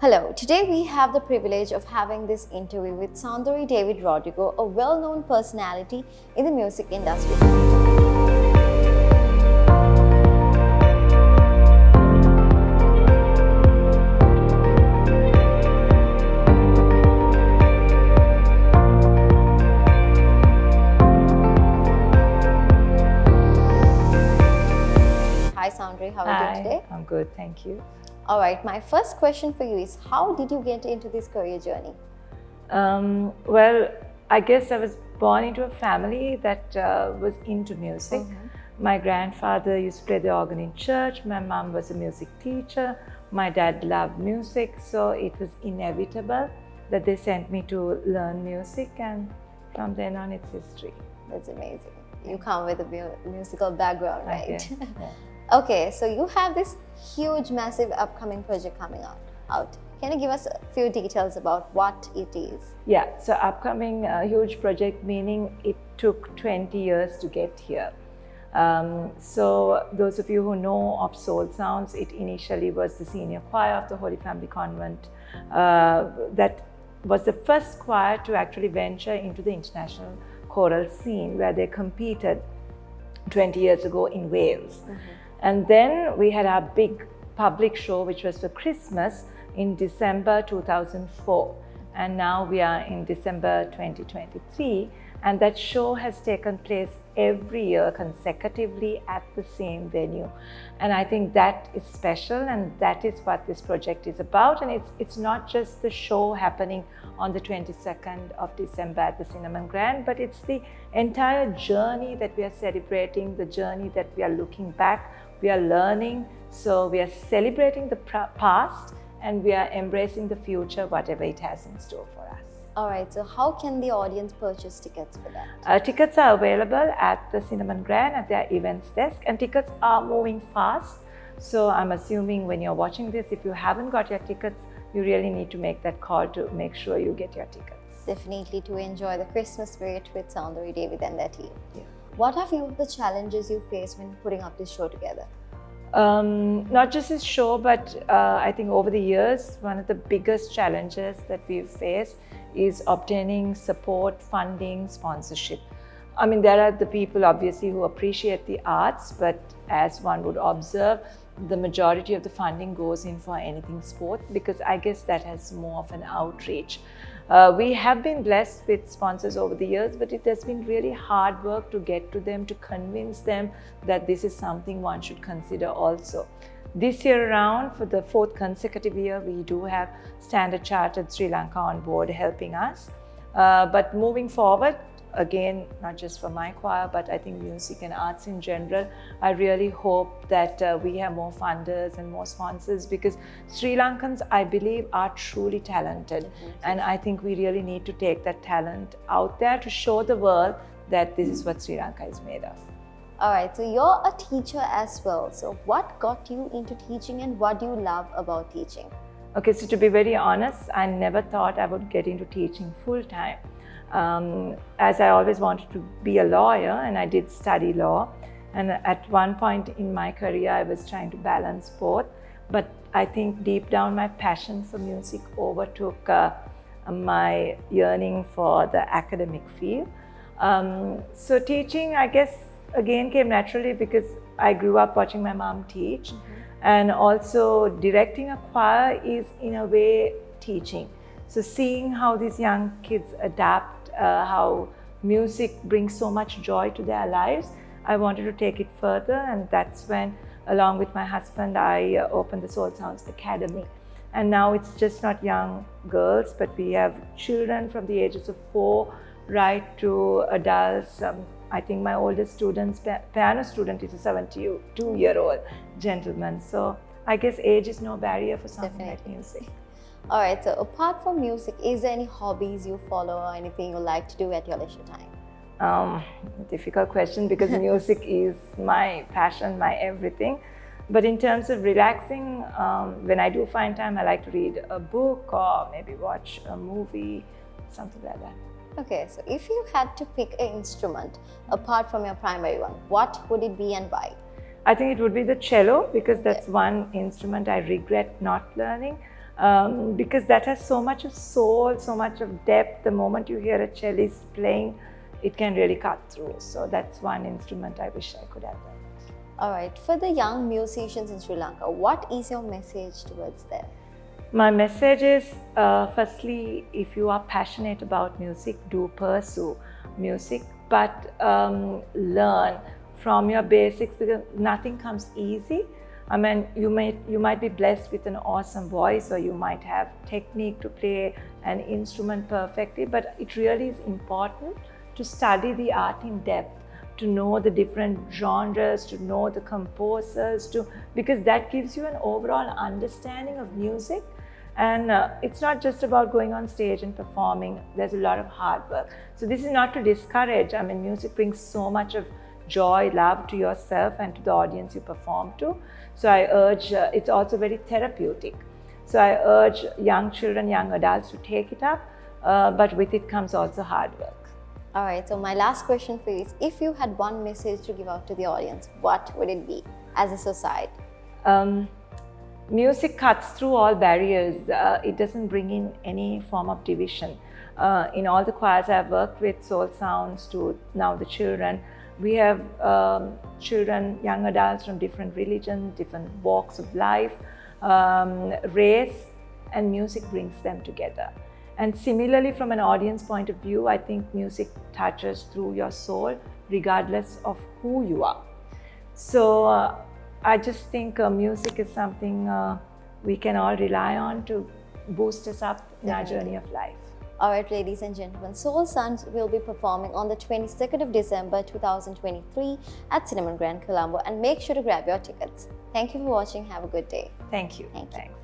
Hello, today we have the privilege of having this interview with Soundarie David Rodrigo, a well-known personality in the music industry. Hi Soundarie, how are you doing today? I'm good, thank you. All right, my first question for you is, how did you get into this career journey? Well, I guess I was born into a family that was into music. My grandfather used to play the organ in church. My mom was a music teacher. My dad loved music, so it was inevitable that they sent me to learn music, and from then on it's history. That's amazing. You come with a musical background, right? I guess, yeah. Okay, so you have this huge, massive upcoming project coming out. Can you give us a few details about what it is? Yeah, so upcoming huge project, meaning it took 20 years to get here. So those of you who know of Soul Sounds, it initially was the senior choir of the Holy Family Convent. That was the first choir to actually venture into the international choral scene, where they competed 20 years ago in Wales. And then we had our big public show, which was for Christmas in December 2004. And now we are in December 2023. And that show has taken place every year consecutively at the same venue. And I think that is special, and that is what this project is about. And it's not just the show happening on the 22nd of December at the Cinnamon Grand, but it's the entire journey that we are celebrating, the journey that we are looking back, we are learning. So we are celebrating the past and we are embracing the future, whatever it has in store for us. All right, so how can the audience purchase tickets for that? Tickets are available at the Cinnamon Grand at their events desk, and tickets are moving fast. So I'm assuming when you're watching this, if you haven't got your tickets, you really need to make that call to make sure you get your tickets. Definitely to enjoy the Christmas spirit with Soundarie David and their team. Yeah. What are few of the challenges you face when putting up this show together? Not just this show, but I think over the years, one of the biggest challenges that we've faced is obtaining support, funding, sponsorship. I mean, there are the people obviously who appreciate the arts, but as one would observe, the majority of the funding goes in for anything sport, because I guess that has more of an outreach. We have been blessed with sponsors over the years, but it has been really hard work to get to them, to convince them that this is something one should consider also. This year around, for the 4th consecutive year, we do have Standard Chartered Sri Lanka on board helping us. But moving forward, again, not just for my choir, but I think music and arts in general, I really hope that we have more funders and more sponsors, because Sri Lankans, I believe, are truly talented. And I think we really need to take that talent out there to show the world that this is what Sri Lanka is made of. All right, so you're a teacher as well. So what got you into teaching and what do you love about teaching? Okay, so to be very honest, I never thought I would get into teaching full time. As I always wanted to be a lawyer, and I did study law. And at one point in my career, I was trying to balance both. But I think deep down, my passion for music overtook my yearning for the academic field. So teaching, I guess, again came naturally because I grew up watching my mom teach. And also directing a choir is in a way teaching. So seeing how these young kids adapt, how music brings so much joy to their lives, I wanted to take it further, and that's when, along with my husband, I opened the Soul Sounds Academy. And now it's just not young girls, but we have children from the ages of 4 right to adults. I think my oldest student, piano student, is a 72-year-old gentleman. So I guess age is no barrier for something like music. All right, so apart from music, is there any hobbies you follow or anything you like to do at your leisure time? Difficult question, because music is my passion, my everything. But in terms of relaxing, when I do find time, I like to read a book or maybe watch a movie, something like that. Okay, so if you had to pick an instrument apart from your primary one, what would it be and why? I think it would be the cello, because that's one instrument I regret not learning. because that has so much of soul, so much of depth. The moment you hear a cellist playing, it can really cut through. So that's one instrument I wish I could have done. All right, for the young musicians in Sri Lanka, what is your message towards them? My message is, firstly, if you are passionate about music, do pursue music, but learn from your basics, because nothing comes easy. I mean, you might be blessed with an awesome voice, or you might have technique to play an instrument perfectly, but it really is important to study the art in depth, to know the different genres, to know the composers, because that gives you an overall understanding of music. And it's not just about going on stage and performing. There's a lot of hard work. So this is not to discourage. I mean, music brings so much of joy, love to yourself and to the audience you perform to. So I urge, it's also very therapeutic. So I urge young children, young adults to take it up, but with it comes also hard work. All right, so my last question for you is, if you had one message to give out to the audience, what would it be as a society? Music cuts through all barriers. It doesn't bring in any form of division. In all the choirs I've worked with, soul sounds to now the children, we have children, young adults from different religions, different walks of life, race, and music brings them together. And similarly, from an audience point of view, I think music touches through your soul, regardless of who you are. So I just think music is something we can all rely on to boost us up in our journey of life. All right, ladies and gentlemen, Soul Sounds will be performing on the 22nd of December 2023 at Cinnamon Grand, Colombo, and make sure to grab your tickets. Thank you for watching. Have a good day. Thank you. Thank you. Thanks.